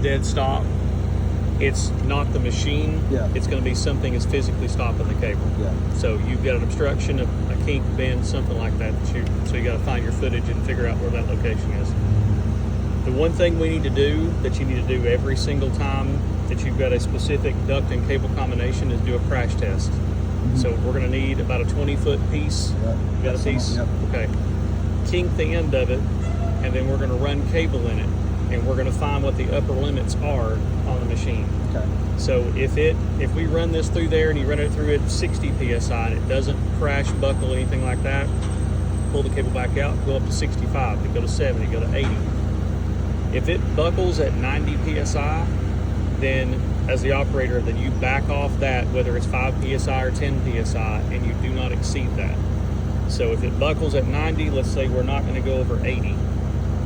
dead stop, it's not the machine. Yeah. It's going to be something that's physically stopping the cable. Yeah. So you've got an obstruction, a kink, bend, something like that. So you got to find your footage and figure out where that location is. The one thing we need to do that you need to do every single time that you've got a specific duct and cable combination is do a crash test. So we're going to need about a 20-foot piece. Yep. You got a piece? Yep. Okay. Kink the end of it, and then we're going to run cable in it, and we're going to find what the upper limits are on the machine. Okay. So if we run this through there and you run it through at 60 psi and it doesn't crash, buckle, anything like that, pull the cable back out, go up to 65, then go to 70, go to 80. If it buckles at 90 psi, then as the operator, then you back off that, whether it's 5 psi or 10 psi, and you do not exceed that. So if it buckles at 90, let's say we're not going to go over 80.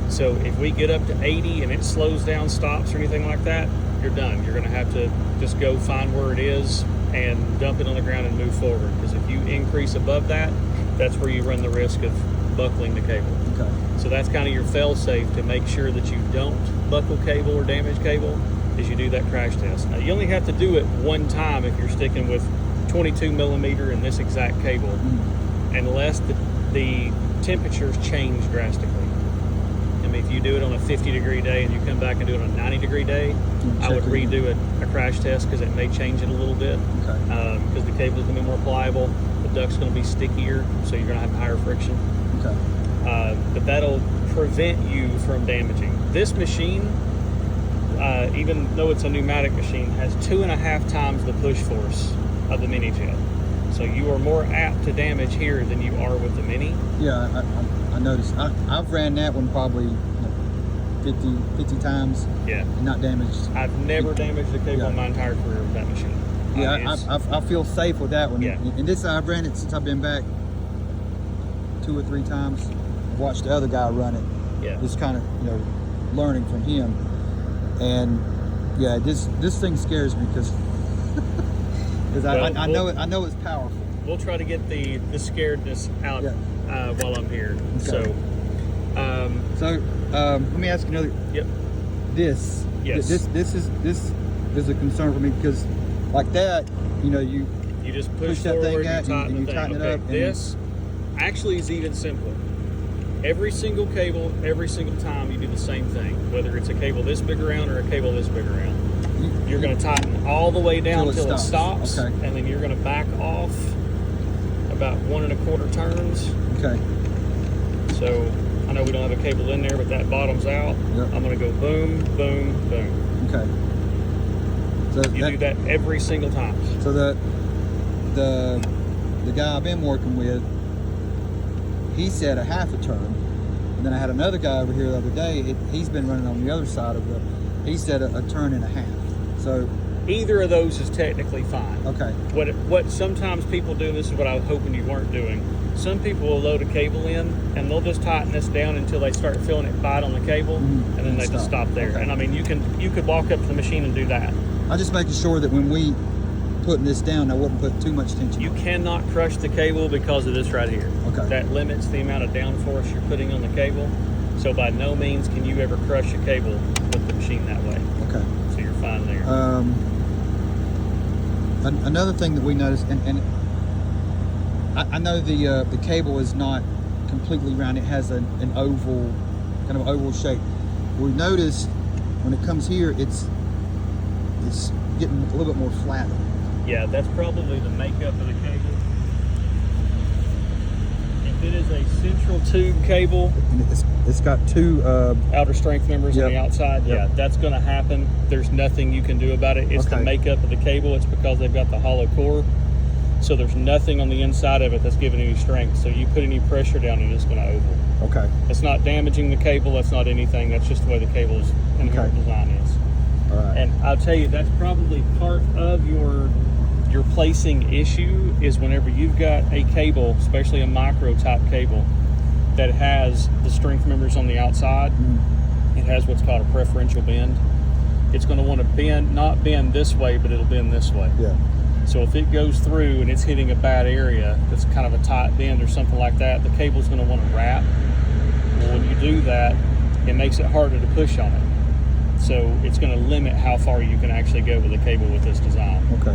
So if we get up to 80 and it slows down, stops, or anything like that, you're done. You're going to have to just go find where it is and dump it on the ground and move forward. Because if you increase above that, that's where you run the risk of buckling the cable. Okay. So that's kind of your fail-safe to make sure that you don't buckle cable or damage cable, is you do that crash test. Now, you only have to do it one time if you're sticking with 22 millimeter in this exact cable, unless the temperatures change drastically. I mean, if you do it on a 50-degree day and you come back and do it on a 90-degree day, I would redo a crash test because it may change it a little bit. Okay. Because the cable is going to be more pliable, the duct's going to be stickier, so you're going to have higher friction. Okay. But that'll prevent you from damaging. This machine, even though it's a pneumatic machine, has 2.5 times the push force of the mini jet. So you are more apt to damage here than you are with the mini. Yeah, I noticed. I've ran that one probably 50 times. Yeah. And not damaged. I've never damaged a cable in my entire career with that machine. Yeah, I feel safe with that one. Yeah. And this, I've ran it since I've been back 2 or 3 times. I've watched the other guy run it. Yeah. Just kind of, learning from him. And yeah, this thing scares me because I know it's powerful. We'll try to get the scaredness out while I'm here. Okay. So let me ask you another. Yep. This. Yes. This is a concern for me because like that, you just push that forward, thing out and you tighten it up. And this actually is even simpler. Every single cable, every single time you do the same thing, whether it's a cable this big around or a cable this big around. You're going to tighten all the way down until it stops, okay. And then you're going to back off about 1 1/4 turns. Okay. So I know we don't have a cable in there, but that bottoms out. Yep. I'm going to go boom, boom, boom. Okay. So you do that every single time. So the guy I've been working with, he said a 1/2 turn, and then I had another guy over here the other day. He's been running on the other side of he said a turn and a half. So either of those is technically fine. Okay. What sometimes people do, and this is what I was hoping you weren't doing, some people will load a cable in and they'll just tighten this down until they start feeling it bite on the cable, and then they just stop there. Okay. And I mean, you could walk up to the machine and do that. I'm just making sure that when we putting this down, I wouldn't put too much tension. You cannot crush the cable because of this right here. Okay. That limits the amount of downforce you're putting on the cable. So by no means can you ever crush a cable with the machine that way. Okay. So you're fine there. Another thing that we noticed, and I know the cable is not completely round. It has an oval, kind of oval shape. We noticed when it comes here, it's getting a little bit more flat. Yeah, that's probably the makeup of the cable. If it is a central tube cable, and it's got 2 outer strength members on the outside, Yep. yeah, that's going to happen. There's nothing you can do about it. It's the makeup of the cable. It's because they've got the hollow core. So there's nothing on the inside of it that's giving any strength. So you put any pressure down and it's going to oval. Okay. It's not damaging the cable. That's not anything. That's just the way the cable's inherent design is. All right. And I'll tell you, that's probably part of your placing issue is whenever you've got a cable, especially a micro type cable, that has the strength members on the outside. It has what's called a preferential bend. It's going to want to not bend this way, but it'll bend this way. Yeah. So if it goes through and it's hitting a bad area that's kind of a tight bend or something like that, the cable's going to want to wrap. Well, when you do that, it makes it harder to push on it. So it's going to limit how far you can actually go with the cable with this design. Okay.